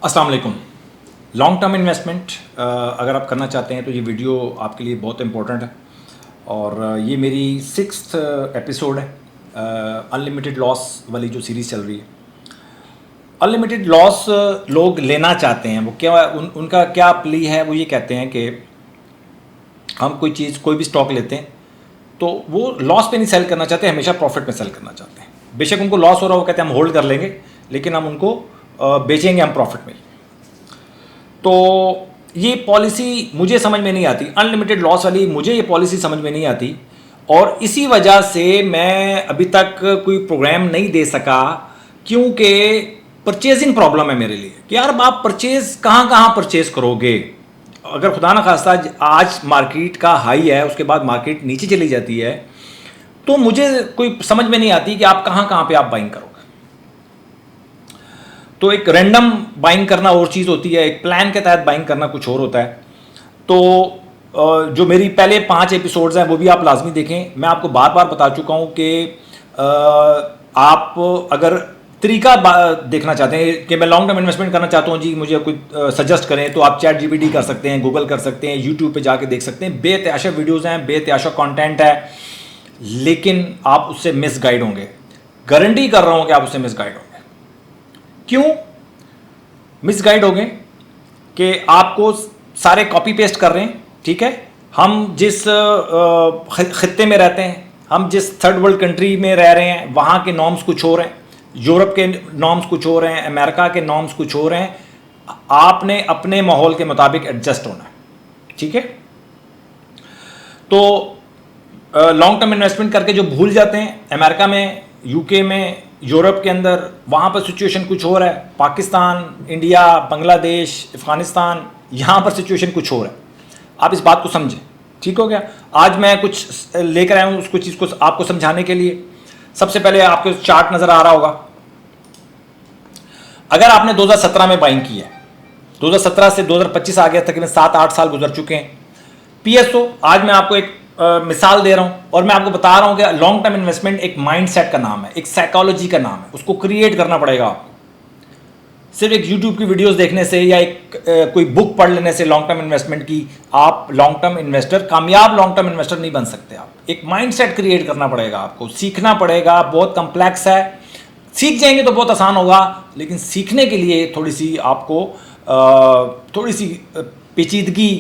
अस्सलाम वालेकुम। Long term investment अगर आप करना चाहते हैं तो ये वीडियो आपके लिए बहुत इम्पोर्टेंट है और ये मेरी 6th एपिसोड है अनलिमिटेड लॉस वाली जो सीरीज़ चल रही है। अनलिमिटेड लॉस लोग लेना चाहते हैं, वो क्या उनका क्या प्ली है, वो ये कहते हैं कि हम कोई चीज़ कोई भी स्टॉक लेते हैं तो वो लॉस पे नहीं सेल करना चाहते, हमेशा प्रॉफिट में सेल करना चाहते हैं। बेशक उनको लॉस हो रहा हो, कहते हैं हम होल्ड कर लेंगे लेकिन हम उनको बेचेंगे हम प्रॉफिट में। तो ये पॉलिसी मुझे समझ में नहीं आती, अनलिमिटेड लॉस वाली मुझे ये पॉलिसी समझ में नहीं आती और इसी वजह से मैं अभी तक कोई प्रोग्राम नहीं दे सका, क्योंकि परचेजिंग प्रॉब्लम है मेरे लिए कि यार आप परचेज कहाँ परचेज करोगे। अगर खुदा ना खास्ता आज मार्केट का हाई है, उसके बाद मार्केट नीचे चली जाती है, तो मुझे कोई समझ में नहीं आती कि आप कहाँ पे आप बाइंग करोगे। तो एक रैंडम बाइंग करना और चीज़ होती है, एक प्लान के तहत बाइंग करना कुछ और होता है। तो जो मेरी पहले 5 एपिसोड्स हैं वो भी आप लाजमी देखें। मैं आपको बार बार बता चुका हूँ कि आप अगर तरीका देखना चाहते हैं कि मैं लॉन्ग टर्म इन्वेस्टमेंट करना चाहता हूँ जी, मुझे कोई सजेस्ट करें, तो आप ChatGPT कर सकते हैं, गूगल कर सकते हैं, यूट्यूब पे जाके देख सकते हैं। बेतहाशा वीडियोज़ हैं, बेतहाशा कंटेंट है, लेकिन आप उससे मिसगाइड होंगे। गारंटी कर रहा हूँ कि आप उससे मिसगाइड होंगे। क्यों मिसगाइड हो गए? कि आपको सारे कॉपी पेस्ट कर रहे हैं, ठीक है। हम जिस खित्ते में रहते हैं, हम जिस थर्ड वर्ल्ड कंट्री में रह रहे हैं, वहाँ के नॉर्म्स कुछ हो रहे हैं, यूरोप के नॉर्म्स कुछ हो रहे हैं, अमेरिका के नॉर्म्स कुछ हो रहे हैं। आपने अपने माहौल के मुताबिक एडजस्ट होना है, ठीक है। तो लॉन्ग टर्म इन्वेस्टमेंट करके जो भूल जाते हैं, अमेरिका में, यूके में, यूरोप के अंदर वहाँ पर सिचुएशन कुछ हो रहा है, पाकिस्तान, इंडिया, बांग्लादेश, अफ़गानिस्तान, यहाँ पर सिचुएशन कुछ हो रहा है। आप इस बात को समझें, ठीक हो गया। आज मैं कुछ लेकर आया हूँ उसको चीज़ को आपको समझाने के लिए। सबसे पहले आपको चार्ट नज़र आ रहा होगा। अगर आपने 2017 में बाइंग की है, 2017 से 2025 आ गया, तकरीबन 7-8 साल गुजर चुके हैं। PSO आज मैं आपको एक मिसाल दे रहा हूं और मैं आपको बता रहा हूं कि लॉन्ग टर्म इन्वेस्टमेंट एक माइंडसेट का नाम है, एक साइकोलॉजी का नाम है। उसको क्रिएट करना पड़ेगा आपको। सिर्फ एक यूट्यूब की वीडियोस देखने से या एक कोई बुक पढ़ लेने से लॉन्ग टर्म इन्वेस्टमेंट की आप लॉन्ग टर्म इन्वेस्टर, कामयाब लॉन्ग टर्म इन्वेस्टर नहीं बन सकते। आप एक माइंडसेट क्रिएट करना पड़ेगा, आपको सीखना पड़ेगा। बहुत कम्प्लेक्स है, सीख जाएंगे तो बहुत आसान होगा, लेकिन सीखने के लिए थोड़ी सी आपको थोड़ी सी पेचीदगी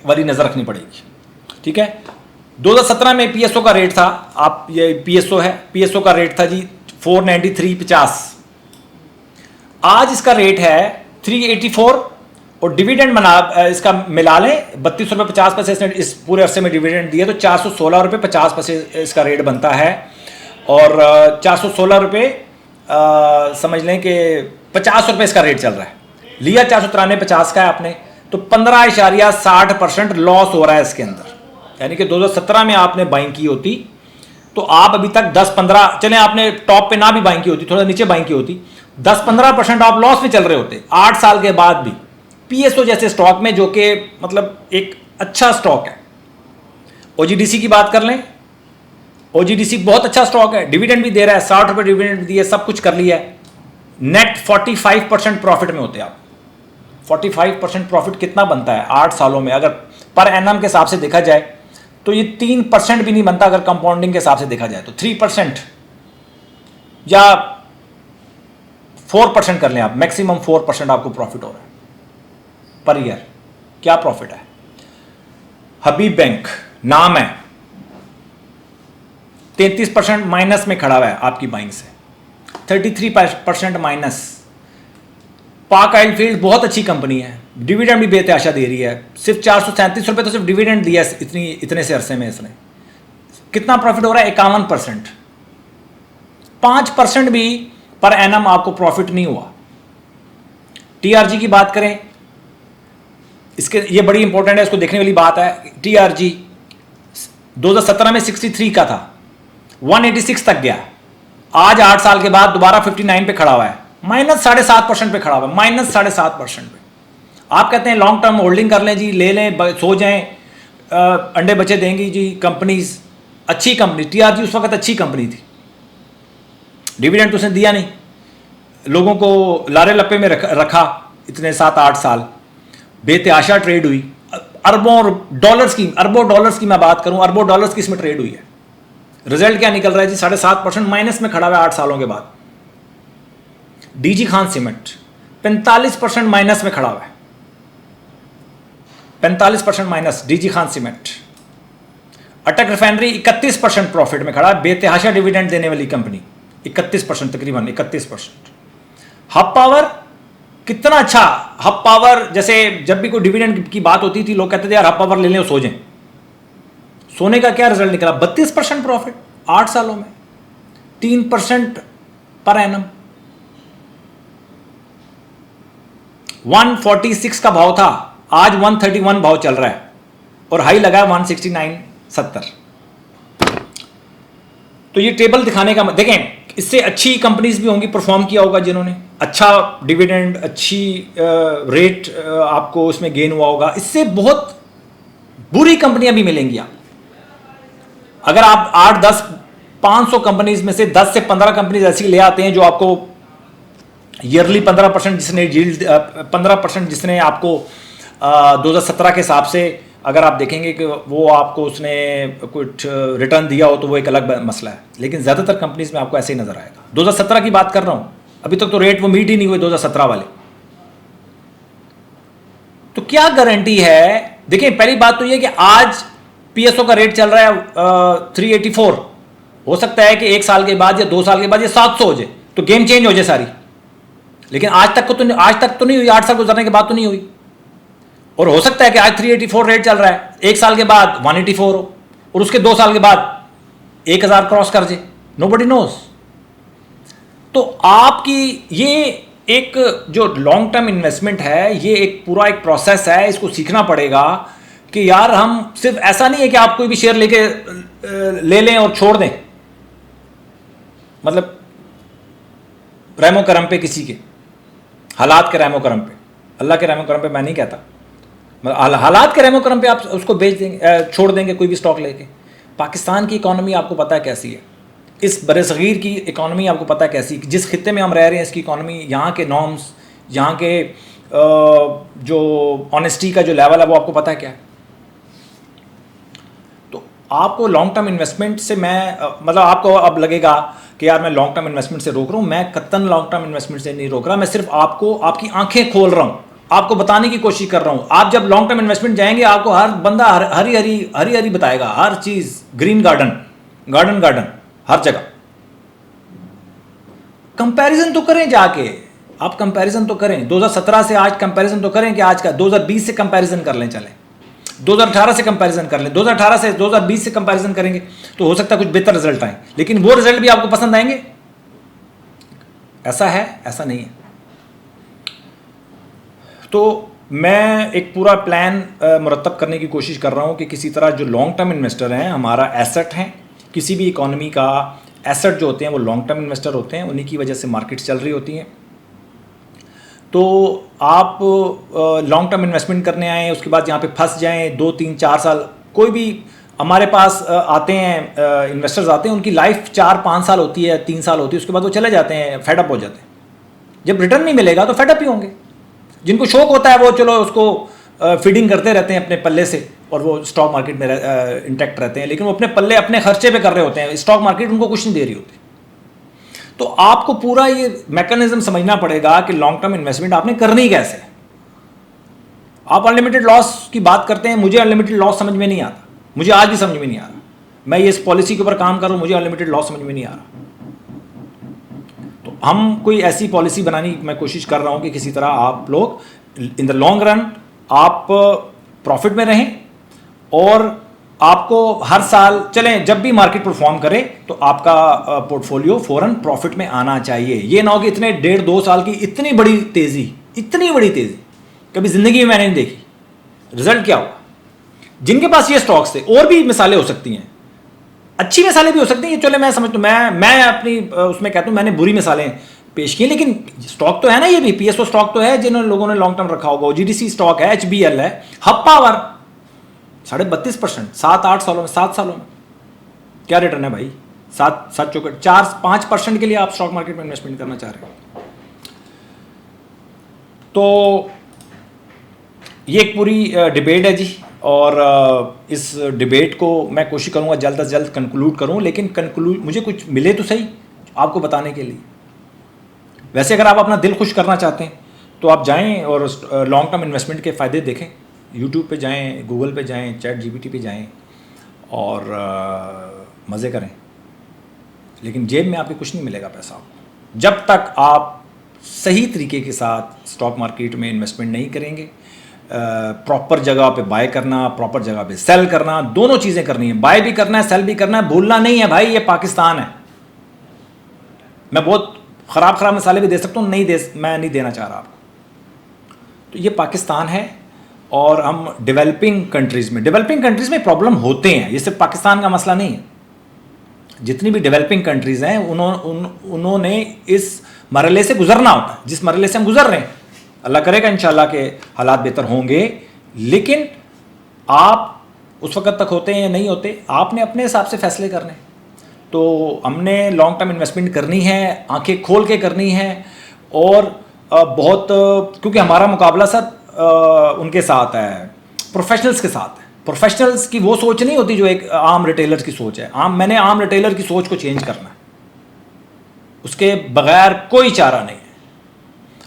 वाली नज़र रखनी पड़ेगी, ठीक है। 2017 में PSO का रेट था, आप ये PSO है, PSO का रेट था जी 493.50। आज इसका रेट है 384 और डिविडेंड इसका मिला लें 32.50 इसने इस पूरे अरसे में डिविडेंड दिया, तो 416 रुपये 50 पैसे इसका रेट बनता है। और 416 रुपये समझ लें कि 50 रुपये इसका रेट चल रहा है। लिया 493.50 का है आपने, तो 15.60% लॉस हो रहा है इसके अंदर। यानी कि 2017 में आपने बाइंग की होती तो आप अभी तक 10-15, चलें आपने टॉप पे ना भी बाइंग की होती, थोड़ा नीचे बाइंग की होती, 10-15% आप लॉस में चल रहे होते 8 साल के बाद भी। PSO जैसे स्टॉक में, जो कि मतलब एक अच्छा स्टॉक है। OGDC की बात कर लें, OGDC बहुत अच्छा स्टॉक है, डिविडेंड भी दे रहा है, 60 रुपये डिविडेंड भी दिया, सब कुछ कर लिया है। नेट 45% प्रॉफिट में होते हैं आप। 45% प्रॉफिट कितना बनता है 8 सालों में? अगर पर एनम के हिसाब से देखा जाए तो ये 3% भी नहीं बनता। अगर कंपाउंडिंग के हिसाब से देखा जाए तो 3% या 4% कर लें आप, मैक्सिमम 4% आपको प्रॉफिट हो रहा है पर ईयर। क्या प्रॉफिट है? हबीब बैंक नाम है, 33% माइनस में खड़ा हुआ है आपकी बाइंग से, 33% माइनस। पाक ऑयल फील्ड बहुत अच्छी कंपनी है, डिविडेंड भी बेतहाशा दे रही है, सिर्फ 437 रुपये तो सिर्फ डिविडेंड दिया इतने से अरसे में। इसने कितना प्रॉफिट हो रहा है? 51%। 5% भी पर एनम आपको प्रॉफिट नहीं हुआ। TRG की बात करें, इसके ये बड़ी इंपॉर्टेंट है, इसको देखने वाली बात है। TRG 2017 में 63 का था, 186 तक गया। आज 8 साल के बाद दोबारा 59 पे खड़ा हुआ है, -7.5% पे खड़ा हुआ है, -7.5% पे। आप कहते हैं लॉन्ग टर्म होल्डिंग कर लें जी, ले लें, सो जाएं, अंडे बच्चे देंगी जी कंपनीज। अच्छी कंपनी TRG उस वक्त अच्छी कंपनी थी, डिविडेंड तो उसने दिया नहीं, लोगों को लारे लप्पे में रखा इतने 7-8 साल, बेतहाशा ट्रेड हुई, अरबों डॉलर्स की मैं बात करूं, अरबों डॉलर्स की इसमें ट्रेड हुई है। रिजल्ट क्या निकल रहा है जी? 7.5% माइनस में खड़ा हुआ 8 सालों के बाद। डीजी खान सीमेंट 45% माइनस में खड़ा हुआ है, 45% माइनस डीजी खान सीमेंट। अटक रिफाइनरी 31% प्रॉफिट में खड़ा है, बेतहाशा डिविडेंड देने वाली कंपनी 31%, तकरीबन 31%। हब पावर कितना अच्छा, हब पावर जैसे जब भी कोई डिविडेंड की बात होती थी लोग कहते थे यार हब पावर ले लें और सो जाएं। सोने का क्या रिजल्ट निकला? 32% प्रॉफिट 8 सालों में, 3% पर एनम। 146 का भाव था, आज 131 भाव चल रहा है और हाई लगा है 169.70। तो ये टेबल दिखाने का देखें, इससे अच्छी कंपनीज भी होंगी, परफॉर्म किया होगा जिन्होंने, अच्छा डिविडेंड, अच्छी रेट आपको उसमें गेन हुआ होगा। इससे बहुत बुरी कंपनियां भी मिलेंगी आप। अगर आप 8, 10, 500 कंपनीज में से 10 से 15 कंपनीज ऐसी ले आते हैं जो आपको ईयरली 15% जिसने यील्ड 15% जिसने आपको 2017 के हिसाब से अगर आप देखेंगे कि वो आपको उसने कुछ रिटर्न दिया हो तो वो एक अलग मसला है, लेकिन ज़्यादातर कंपनीज में आपको ऐसे ही नज़र आएगा। 2017 की बात कर रहा हूँ, अभी तक तो रेट वो मीट ही नहीं हुए 2017 वाले। तो क्या गारंटी है? देखिए पहली बात तो ये कि आज पीएसओ का रेट चल रहा है 384, हो सकता है कि 1 साल के बाद या 2 साल के बाद ये 700 हो जाए, तो गेम चेंज हो जाए सारी। लेकिन आज तक तो नहीं हुई, 8 साल गुजरने के बाद तो नहीं हुई। और हो सकता है कि आज 384 रेट चल रहा है, 1 साल के बाद 184 हो और उसके 2 साल के बाद 1000 क्रॉस कर जाए, नोबडी नोज। तो आपकी ये एक जो लॉन्ग टर्म इन्वेस्टमेंट है, ये एक पूरा एक प्रोसेस है, इसको सीखना पड़ेगा कि यार हम सिर्फ ऐसा नहीं है कि आप कोई भी शेयर लेके ले लें और छोड़ दें, मतलब रहमो करम पे, किसी के हालात के रहमो करम पे, अल्लाह के रहमो करम पे मैं नहीं कहता, हालात के रहमो करम पे आप उसको बेच देंगे, छोड़ देंगे कोई भी स्टॉक लेके। पाकिस्तान की इकॉनमी आपको पता है कैसी है, इस बरसगीर की इकॉनमी आपको पता है कैसी, जिस खित्ते में हम रह रहे हैं इसकी इकॉनमी, यहाँ के नॉर्म्स, यहाँ के जो ऑनेस्टी का जो लेवल है वो आपको पता है क्या है। तो आपको लॉन्ग टर्म इन्वेस्टमेंट से मैं मतलब आपको अब लगेगा कि यार मैं लॉन्ग टर्म इन्वेस्टमेंट से रोक रहा हूँ, मैं कतन लॉन्ग टर्म इन्वेस्टमेंट से नहीं रोक रहा, मैं सिर्फ आपको आपकी आंखें खोल रहा हूँ, आपको बताने की कोशिश कर रहा हूँ। आप जब लॉन्ग टर्म इन्वेस्टमेंट जाएंगे आपको हर बंदा हरी हरी बताएगा, हर चीज ग्रीन गार्डन हर जगह। कंपैरिजन तो करें जाके, आप कंपैरिजन तो करें 2017 से आज, कंपैरिजन तो करें कि आज का 2020 से कंपैरिजन कर लें, चलें 2018 से कंपैरिजन कर लें, 2018 से 2020 से कंपैरिजन करेंगे तो हो सकता है कुछ बेहतर रिजल्ट आए, लेकिन वो रिजल्ट भी आपको पसंद आएंगे? ऐसा है? ऐसा नहीं है। तो मैं एक पूरा प्लान मुरतब करने की कोशिश कर रहा हूं कि किसी तरह जो लॉन्ग टर्म इन्वेस्टर हैं, हमारा एसेट हैं, किसी भी इकोनॉमी का एसेट जो होते हैं वो लॉन्ग टर्म इन्वेस्टर होते हैं, उन्हीं की वजह से मार्केट्स चल रही होती हैं। तो आप लॉन्ग टर्म इन्वेस्टमेंट करने आए, उसके बाद यहाँ पे फंस जाएं 2, 3, 4 साल, कोई भी हमारे पास आते हैं इन्वेस्टर्स आते हैं, उनकी लाइफ 4, 5 साल होती है, 3 साल होती है, उसके बाद वो चले जाते हैं, फेडअप हो जाते हैं। जब रिटर्न नहीं मिलेगा तो फेडअप ही होंगे। जिनको शौक होता है वो चलो उसको फीडिंग करते रहते हैं अपने पल्ले से और वो स्टॉक मार्केट में इंटैक्ट रहते हैं, लेकिन वो अपने पल्ले अपने खर्चे पे कर रहे होते हैं, स्टॉक मार्केट उनको कुछ नहीं दे रही होती। तो आपको पूरा ये मैकेनिज्म समझना पड़ेगा कि लॉन्ग टर्म इन्वेस्टमेंट आपने करनी कैसे। आप अनलिमिटेड लॉस की बात करते हैं, मुझे अनलिमिटेड लॉस समझ में नहीं आता, मुझे आज भी समझ में नहीं आ रहा। मैं ये इस पॉलिसी के ऊपर काम कर रहा हूं, मुझे अनलिमिटेड लॉस समझ में नहीं आ रहा। तो हम कोई ऐसी पॉलिसी बनाने की मैं कोशिश कर रहा हूं कि किसी तरह आप लोग इन द लॉन्ग रन आप प्रॉफिट में रहें और आपको हर साल चलें, जब भी मार्केट परफॉर्म करे तो आपका पोर्टफोलियो फौरन प्रॉफिट में आना चाहिए। ये ना हो कि इतने 1.5-2 साल की इतनी बड़ी तेजी कभी जिंदगी में मैंने नहीं देखी। रिजल्ट क्या हुआ? जिनके पास ये स्टॉक्स थे, और भी मिसालें हो सकती हैं, अच्छी मिसालें भी हो सकती हैं, चलो मैं समझता हूं, मैं अपनी उसमें कहता हूं मैंने बुरी मिसालें पेश की, लेकिन स्टॉक तो है ना, ये भी पीएसओ स्टॉक तो है जिन्होंने लोगों ने लॉन्ग टर्म रखा होगा, जीडीसी स्टॉक है, एचबीएल है, हब पावर 32.5%, 7-8 सालों में, 7 सालों में क्या रिटर्न है भाई? 7 चौकट 4-5% के लिए आप स्टॉक मार्केट में इन्वेस्टमेंट करना चाह रहे हो? तो ये एक पूरी डिबेट है जी, और इस डिबेट को मैं कोशिश करूँगा जल्द से जल्द कंक्लूड करूँ, लेकिन कंक्लूड मुझे कुछ मिले तो सही आपको बताने के लिए। वैसे अगर आप अपना दिल खुश करना चाहते हैं तो आप जाएं और लॉन्ग टर्म इन्वेस्टमेंट के फ़ायदे देखें। यूट्यूब पे जाएं, गूगल पे जाएं, चैट जीपीटी पे जाएं और मज़े करें, लेकिन जेब में आपके कुछ नहीं मिलेगा पैसा आपको जब तक आप सही तरीके के साथ स्टॉक मार्केट में इन्वेस्टमेंट नहीं करेंगे। प्रॉपर जगह पे बाय करना, प्रॉपर जगह पे सेल करना, दोनों चीज़ें करनी है। बाय भी करना है, सेल भी करना है। भूलना नहीं है भाई, ये पाकिस्तान है। मैं बहुत ख़राब मिसालें भी दे सकता हूँ, मैं नहीं देना चाह रहा आपको। तो ये पाकिस्तान है, और हम डेवलपिंग कंट्रीज़ में प्रॉब्लम होते हैं। ये सिर्फ पाकिस्तान का मसला नहीं है। जितनी भी डेवलपिंग कंट्रीज़ हैं उन्होंने इस मरहले से गुजरना होता है, जिस मरहले से हम गुजर रहे हैं। अल्लाह करेगा इंशाल्लाह के हालात बेहतर होंगे, लेकिन आप उस वक्त तक होते हैं या नहीं होते, आपने अपने हिसाब से फैसले करने। तो हमने लॉन्ग टर्म इन्वेस्टमेंट करनी है, आंखें खोल के करनी है, और बहुत क्योंकि हमारा मुकाबला सर उनके साथ है, प्रोफेशनल्स के साथ है। प्रोफेशनल्स की वो सोच नहीं होती जो एक आम रिटेलर की सोच है। मैंने आम रिटेलर की सोच को चेंज करना है, उसके बगैर कोई चारा नहीं है।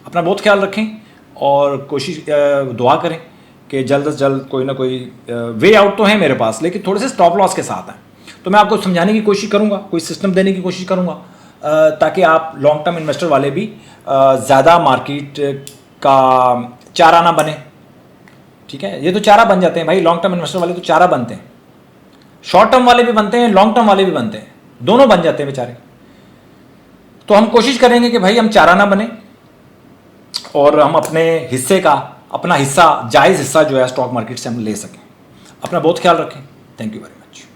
अपना बहुत ख्याल रखें और कोशिश दुआ करें कि जल्द से जल्द कोई ना कोई वे आउट तो है मेरे पास, लेकिन थोड़े से स्टॉप लॉस के साथ हैं। तो मैं आपको समझाने की कोशिश करूंगा, कोई सिस्टम देने की कोशिश करूंगा, ताकि आप लॉन्ग टर्म इन्वेस्टर वाले भी ज़्यादा मार्केट का चारा ना बने। ठीक है, ये तो चारा बन जाते हैं भाई, लॉन्ग टर्म इन्वेस्टर वाले तो चारा बनते हैं। शॉर्ट टर्म वाले भी बनते हैं, लॉन्ग टर्म वाले भी बनते हैं, दोनों बन जाते हैं बेचारे। तो हम कोशिश करेंगे कि भाई हम चारा ना बने, और हम अपना हिस्सा जायज़ हिस्सा जो है स्टॉक मार्केट से हम ले सकें। अपना बहुत ख्याल रखें। Thank you very much.